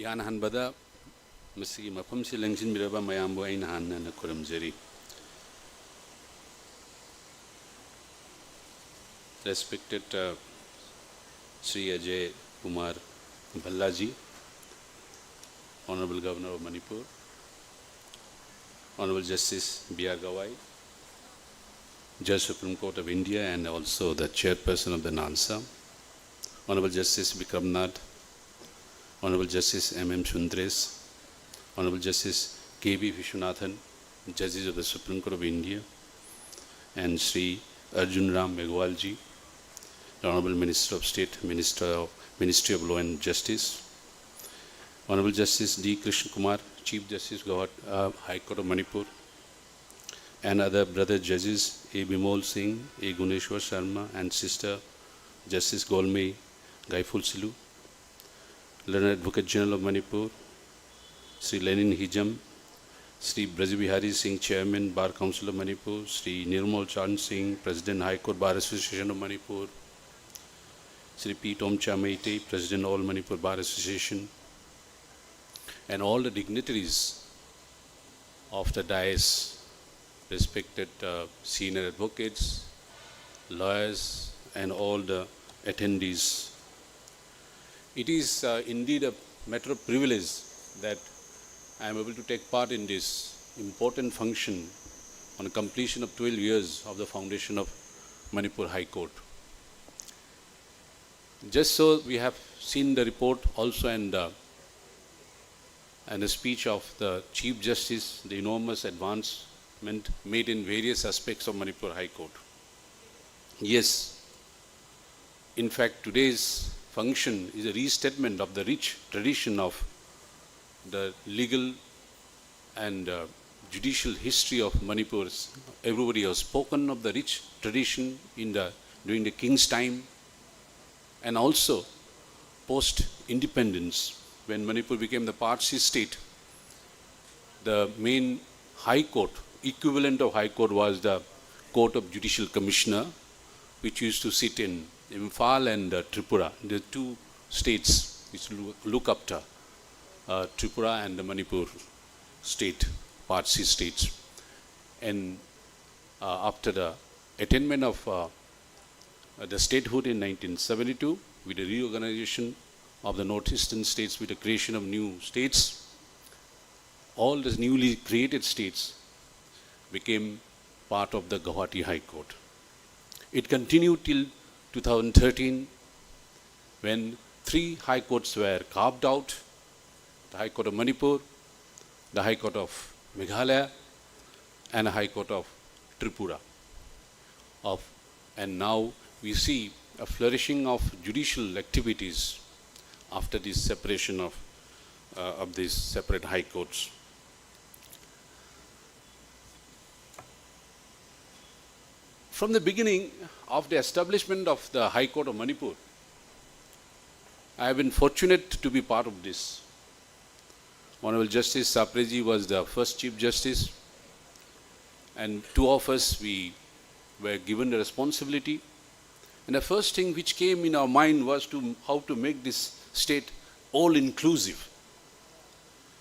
Ihan hanbada masi mafam si lengsin miraba mayambo ay nahan na kuramjari. Respected Sri Ajay Kumar Bhallaji, Honorable Governor of Manipur, Honorable Justice B.R. Gawai, Judge Supreme Court of India and also the Chairperson of the NALSA, Honorable Justice Bikram Nath, Honorable Justice M.M. Sundres, Honorable Justice K.B. Vishwanathan, Judges of the Supreme Court of India, and Sri Arjun Ram Meghwal ji, Honorable Minister of State, Ministry of Law and Justice, Honorable Justice D. Krishna Kumar, Chief Justice High Court of Manipur, and other brother judges A. Bimol Singh, A. Guneshwar Sharma, and Sister Justice Golmei Gaiful Silu, Learned Advocate General of Manipur, Sri Lenin Hijam, Sri Brajbihari Singh, Chairman, Bar Council of Manipur, Sri Nirmal Chand Singh, President, High Court Bar Association of Manipur, Sri P. Tomcha Meite, President, All Manipur Bar Association, and all the dignitaries of the dais, respected senior advocates, lawyers, and all the attendees. It is indeed a matter of privilege that I am able to take part in this important function on the completion of 12 years of the foundation of Manipur High Court. Just so we have seen the report also and the speech of the Chief Justice, the enormous advancement made in various aspects of Manipur High Court. Yes, in fact, today's function is a restatement of the rich tradition of the legal and judicial history of Manipur. Everybody has spoken of the rich tradition during the king's time and also post-independence. When Manipur became the Parsi state, the main High Court, equivalent of High Court, was the Court of Judicial Commissioner, which used to sit in Imphal and Tripura, the two states which look up to Tripura and the Manipur state, Parsi states. And after the attainment of the statehood in 1972, with the reorganization of the northeastern states, with the creation of new states, all the newly created states became part of the Guwahati High Court. It continued till 2013 when three high courts were carved out: the High Court of Manipur, the High Court of Meghalaya, and the High Court of Tripura. And now we see a flourishing of judicial activities after this separation of these separate high courts. From the beginning of the establishment of the High Court of Manipur, I have been fortunate to be part of this. Honorable Justice Sapreji was the first Chief Justice, and two of us, we were given the responsibility. And the first thing which came in our mind was how to make this state all-inclusive.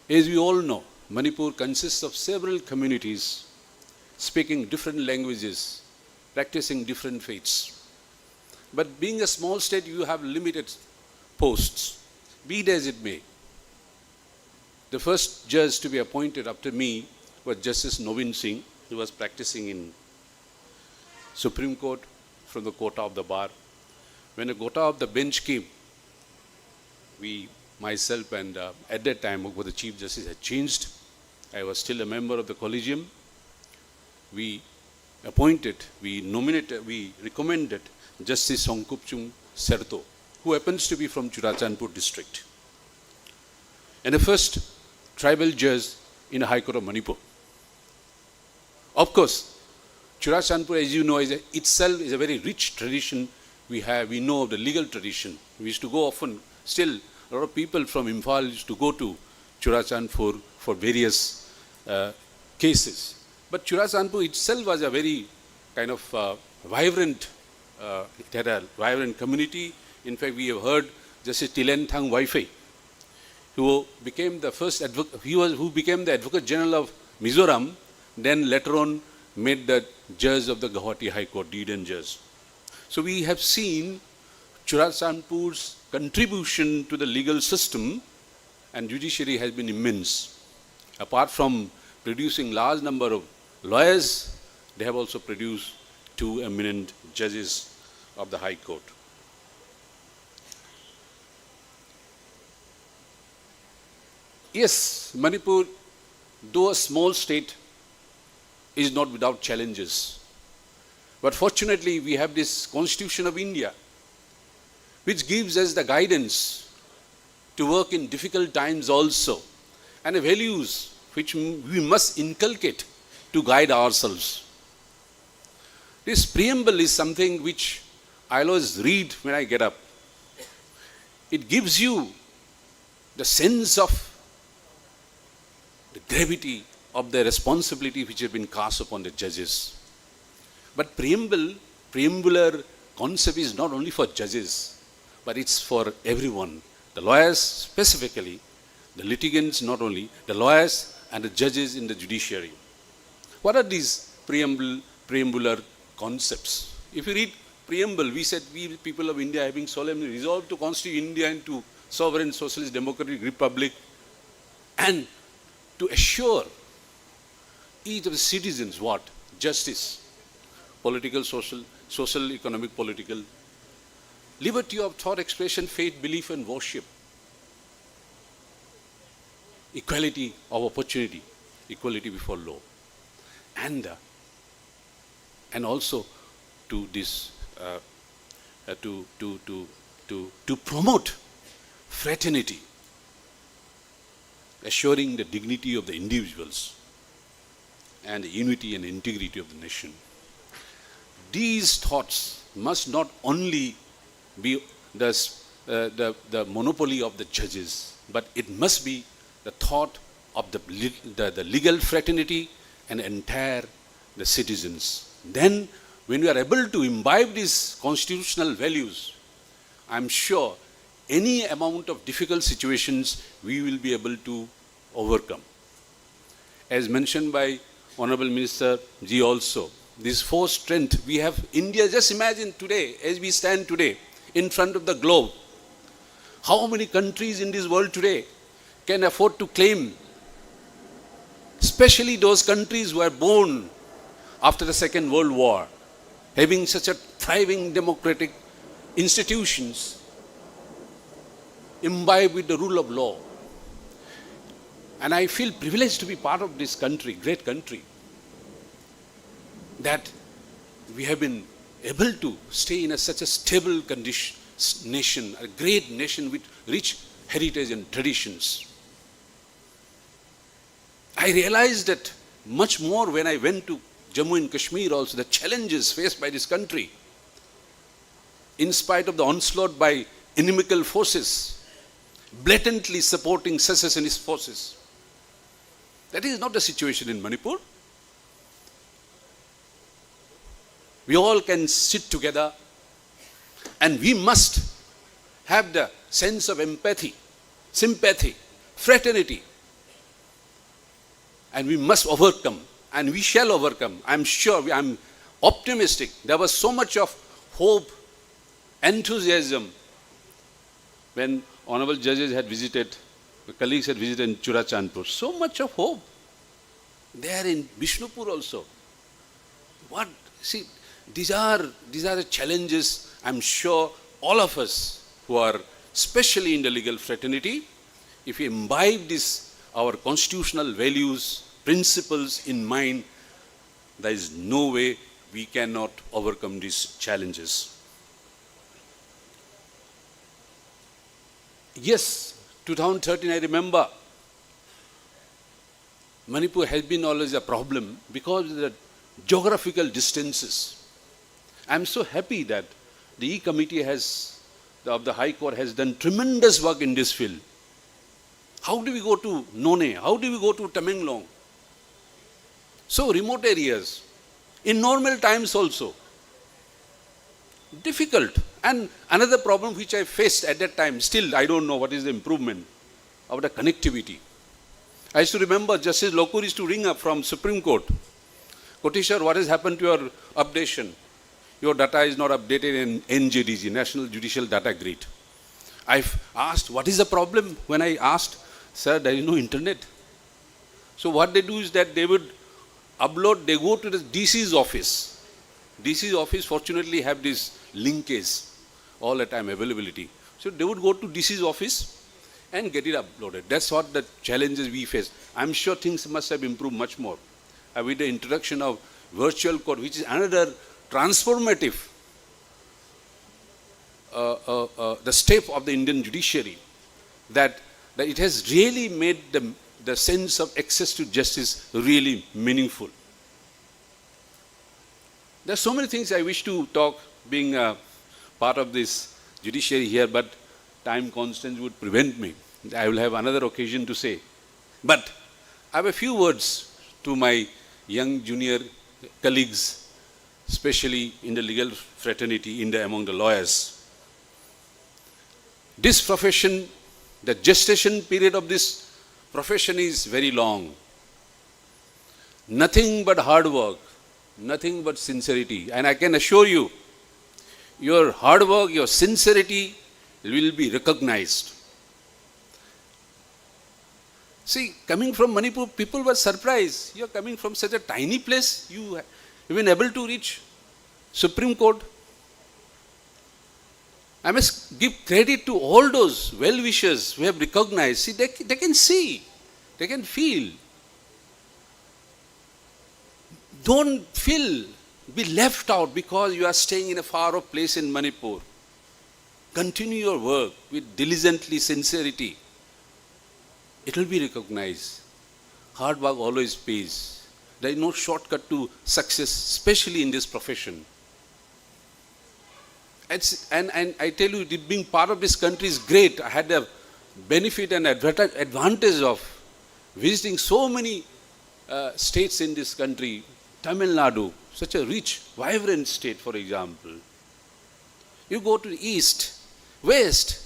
As we all know, Manipur consists of several communities speaking different languages, practicing different faiths. But being a small state, you have limited posts. Be it as it may, the first judge to be appointed after me was Justice Novin Singh, who was practicing in Supreme Court from the quota of the bar. When the quota of the bench came, myself and at that time, the Chief Justice had changed. I was still a member of the collegium. We recommended Justice Songkupchung Serto, who happens to be from Churachandpur district, and the first tribal judge in the High Court of Manipur. Of course, Churachandpur, as you know, itself is a very rich tradition. We know of the legal tradition. We used to go often, still a lot of people from Imphal used to go to Churachandpur for various cases. But Churachandpur itself was a very kind of vibrant, it had a vibrant community. In fact, we have heard Justice Tilenthang Waifei. who became the first who became the Advocate General of Mizoram, then later on made the judge of the Guwahati High Court, deed and judge. So we have seen Churachandpur's contribution to the legal system and judiciary has been immense. Apart from producing large number of lawyers, they have also produced two eminent judges of the High Court. Yes, Manipur, though a small state, is not without challenges. But fortunately, we have this Constitution of India, which gives us the guidance to work in difficult times also, and the values which we must inculcate to guide ourselves. This preamble is something which I always read when I get up. It gives you the sense of the gravity of the responsibility which has been cast upon the judges. But preambular concept is not only for judges, but it's for everyone. The lawyers specifically, the litigants not only, the lawyers and the judges in the judiciary. What are these preambular concepts? If you read preamble, we said we people of India having solemnly resolved to constitute India into sovereign socialist democratic republic and to assure each of the citizens what? Justice, political, social, economic, political, liberty of thought, expression, faith, belief and worship, equality of opportunity, equality before law, and also to this to promote fraternity, assuring the dignity of the individuals and the unity and integrity of the nation. These thoughts must not only be the monopoly of the judges, but it must be the thought of the legal fraternity and entire the citizens. Then when we are able to imbibe these constitutional values, I'm sure any amount of difficult situations we will be able to overcome. As mentioned by Honorable Minister Ji also, this four strength we have India. Just imagine today, as we stand today in front of the globe, how many countries in this world today can afford to claim, especially those countries who are born after the Second World War, having such a thriving democratic institutions, imbibed with the rule of law. And I feel privileged to be part of this country, great country, that we have been able to stay in such a stable condition, nation, a great nation with rich heritage and traditions. I realized that much more when I went to Jammu and Kashmir also, the challenges faced by this country, in spite of the onslaught by inimical forces, blatantly supporting secessionist forces. That is not the situation in Manipur. We all can sit together and we must have the sense of empathy, sympathy, fraternity. And we must overcome, and we shall overcome. I'm sure, I'm optimistic. There was so much of hope, enthusiasm when honorable judges had visited, the colleagues had visited in Churachandpur. So much of hope. There in Bishnupur also. What? See, these are the challenges. I'm sure all of us who are especially in the legal fraternity, if we imbibe this, our constitutional values, principles in mind, there is no way we cannot overcome these challenges. Yes, 2013, I remember, Manipur has been always a problem because of the geographical distances. I am so happy that the E-Committee of the High Court has done tremendous work in this field. How do we go to None? How do we go to Tamenglong? So remote areas, in normal times also. Difficult. And another problem which I faced at that time, still I don't know what is the improvement. about the connectivity. I used to remember Justice Lokur used to ring up from Supreme Court. Koteshwar, what has happened to your updation? Your data is not updated in NJDG, National Judicial Data Grid. I've asked, what is the problem? When I asked, sir, there is no internet. So what they do is that they would upload, they go to the DC's office. DC's office fortunately have this linkage, all the time availability. So they would go to DC's office and get it uploaded. That's what the challenges we face. I'm sure things must have improved much more. With the introduction of virtual court, which is another transformative the step of the Indian judiciary, that it has really made the sense of access to justice really meaningful. There are so many things I wish to talk, being part of this judiciary here, but time constraints would prevent me. I will have another occasion to say. But I have a few words to my young junior colleagues, especially in the legal fraternity, among the lawyers. This profession, the gestation period of this profession is very long. Nothing but hard work, nothing but sincerity. And I can assure you, your hard work, your sincerity will be recognized. See, coming from Manipur, people were surprised. You are coming from such a tiny place, you have been able to reach Supreme Court. I must give credit to all those well-wishers who have recognized. See, they can see, they can feel. Don't be left out because you are staying in a far-off place in Manipur. Continue your work with diligently sincerity. It will be recognized. Hard work always pays. There is no shortcut to success, especially in this profession. And I tell you, being part of this country is great. I had the benefit and advantage of visiting so many states in this country. Tamil Nadu, such a rich, vibrant state, for example. You go to the east, west,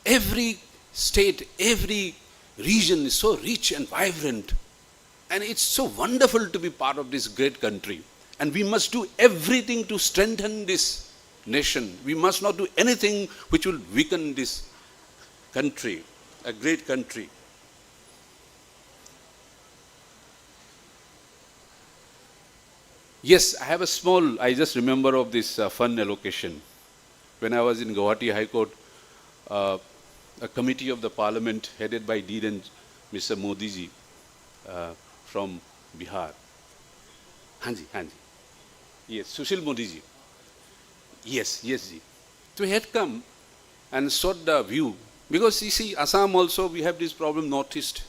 every state, every region is so rich and vibrant. And it's so wonderful to be part of this great country. And we must do everything to strengthen this nation. We must not do anything which will weaken this country, a great country. Yes, I have I just remember of this fund allocation. When I was in Guwahati High Court, a committee of the parliament headed by Dheeran Mr. Modi ji from Bihar. Hanji. Yes, Sushil Modi ji. Yes ji. So he had come and sought the view. Because you see, Assam also, we have this problem, Northeast.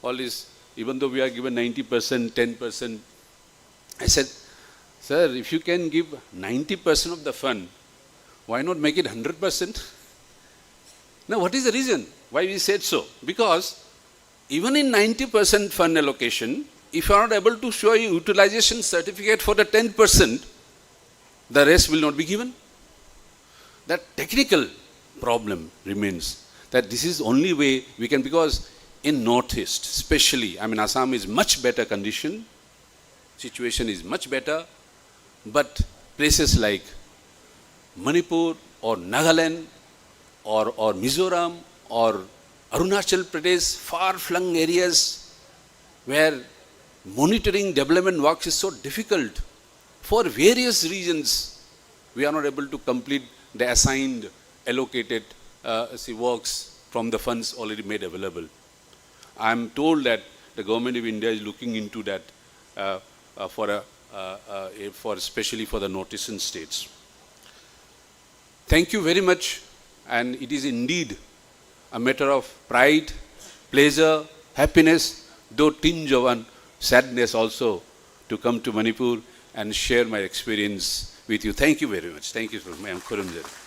All this, even though we are given 90%, 10%. I said, sir, if you can give 90% of the fund, why not make it 100%? Now, what is the reason why we said so? Because even in 90% fund allocation, if you are not able to show a utilization certificate for the 10%, the rest will not be given. That technical problem remains. That this is the only way we can, because in Northeast, especially, Assam is much better condition, situation is much better, but places like Manipur or Nagaland or Mizoram or Arunachal Pradesh, far-flung areas where monitoring development works is so difficult. For various reasons, we are not able to complete the assigned, allocated works from the funds already made available. I am told that the government of India is looking into that especially for the northeastern states. Thank you very much, and it is indeed a matter of pride, pleasure, happiness, though tinge of sadness also, to come to Manipur and share my experience with you. Thank you very much. Thank you, Ma'am Khurramjari.